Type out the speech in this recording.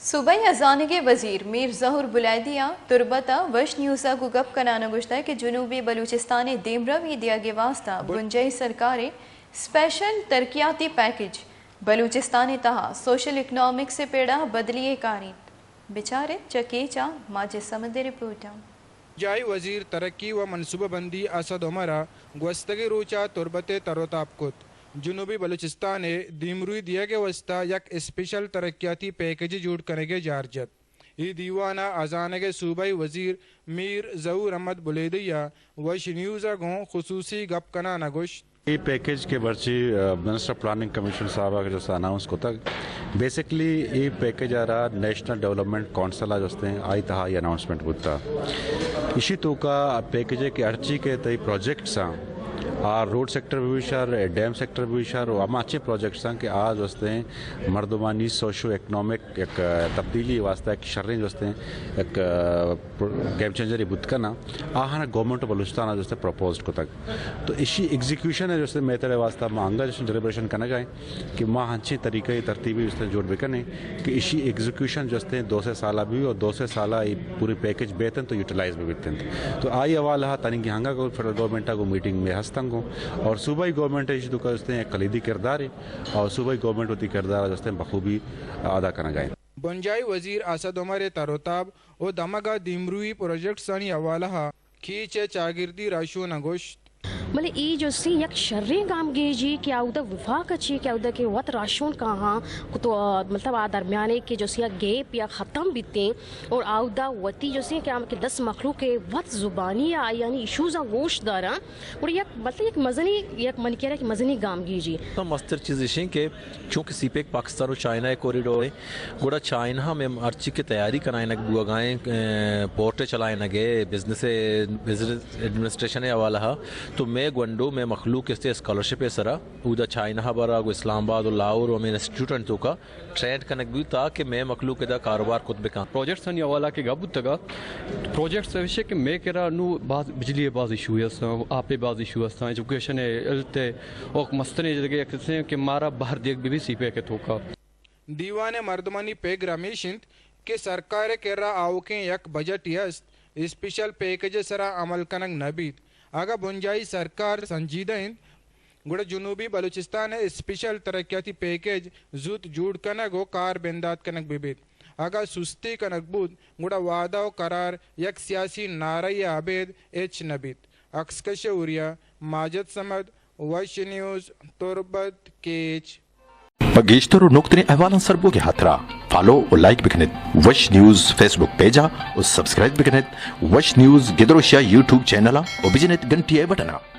صوبائی خزانے کے وزیر میر ظہور بلائدیہ تربتا وش نیوزا کو گپ کنانا گشتا ہے کہ جنوبی بلوچستان دیمروی دیا کے واسطہ بنجائی سرکاریں اسپیشل ترقیاتی پیکج بلوچستان تہا سوشل اکنامک سے پیڑا بدلیے کاری بیچارے چکیچا ماجے سمندی رپورٹاں جائی وزیر ترقی و منصوبہ بندی اسد عمرہ گوستگی روچا تربت تروتاب کت جنوبی بلوچستان دیمروی دیا کے واسطہ یک اسپیشل ترقیاتی پیکج جوڑ کرنے کے جارجت یہ دیوانہ ازانے کے صوبائی وزیر میر ظہور احمد بلیدیہ وش نیوزا گوں خصوصی گپ کنا نگوشت یہ پیکج کے برچی منسٹر پلاننگ کمیشن صاحبہ جو اناؤنس کو تک بیسکلی یہ پیکج آ رہا نیشنل ڈیولپمنٹ کونسل جو آئی تہا یہ اناؤنسمنٹ ہوتا اسی تو کا پیکج کے ارچی کے تئی پروجیکٹس اور روڈ سیکٹر بھی شہر ڈیم سیکٹر بھی شہر اور ہم اچھے پروجیکٹس ہیں کہ آج مردمانی سوشو اکنامک ایک تبدیلی واسطہ ایک شریں ایک گیم چینجر بدھ کرنا آہانا گورنمنٹ بلوچستان جو پروپوزڈ کو تک تو اسی ایگزیکیوشن ہے میں تیرے واسطہ مانگا ڈیلیبریشن کرنا گائیں کہ ماں اچھی طریقے ترتیبی جوڑ بھی کرنے کہ اسی ایگزیکیوشن جو 2 سالہ بھی اور 2 سالہ یہ پوری پیکج بیتن تو یوٹیلائز بھی بیتن تو آئی حوالہ تنگی ہنگا کو فیڈرل گورنمنٹ کو میٹنگ میں ہستنگ اور صوبائی گورنمنٹ کلیدی کردار ہے اور صوبائی گورنمنٹ ہوتی کردار بخوبی ادا کرنا گائیں بنجائی وزیر اسد عمر تروتاب و دمگا دیمروی پروجیکٹ سانی حوالہ کھیچے چاگردی راشو نگوشت ملے ای جو سی یک شریں کام گے جی کیا اودا وفاق اچھی کیا اودا کے وقت راشون کہاں تو مطلب درمیانے کے جو سی گیپ یا ختم بیتے اور اودا وتی جو سی کیا کہ 10 مخلوق کے وقت زبانی یعنی ایشوز گوشت دارا اور یک مطلب یک مزنی یک من کہہ رہا کہ مزنی کام گے جی تو مستر چیز ہے کہ چونکہ سی پیک پاکستان اور چائنا کوریڈور ہے گوڑا چائنا میں ارچی کی تیاری کرائیں نگ بوگائیں پورٹ چلائیں نگے بزنس ایڈمنسٹریشن حوالہ تو میں گونڈو میں مخلوق اس اسکالرشپ سرا اودا چائنا برا گو اسلام آباد اور لاہور اور میں انسٹیٹیوٹ تو کا ٹرینڈ کنک بھی تاکہ میں مخلوق دا کاروبار خود بکا پروجیکٹس ان حوالہ کے گابو تگا پروجیکٹس وشے کہ میں کرا نو بعض بجلی بعض ایشو ہے آپ بعض ایشو ہے ایجوکیشن ہے التے اور مستنے جگہ کہتے کہ مارا باہر دیکھ بھی سی پہ کے توکا دیوان مردمانی پیگ رمیشند کہ سرکار کرا آو کے یک بجٹ یست اسپیشل پیکج سرا عمل کنک نبید آگا بنجائی سرکار سنجیدہ گوڑا جنوبی بلوچستان اسپیشل ترقیاتی پیکج زود جوڑ کنک و کار بندات کنک بیبید آگا سستی کنک بود گوڑا وعدہ و قرار یک سیاسی نارائی عبید ایچ نبید اکسکش اوریا ماجد سمد وش نیوز تربت کیچ بگیشتر و نکتنی احوالان سربو کے ہاتھرا فالو و لائک بکنید وش نیوز فیس بک پیجا و سبسکرائب بکنید وش نیوز گدروشیا یوٹیوب چینلا و بجنید گنٹی بٹنا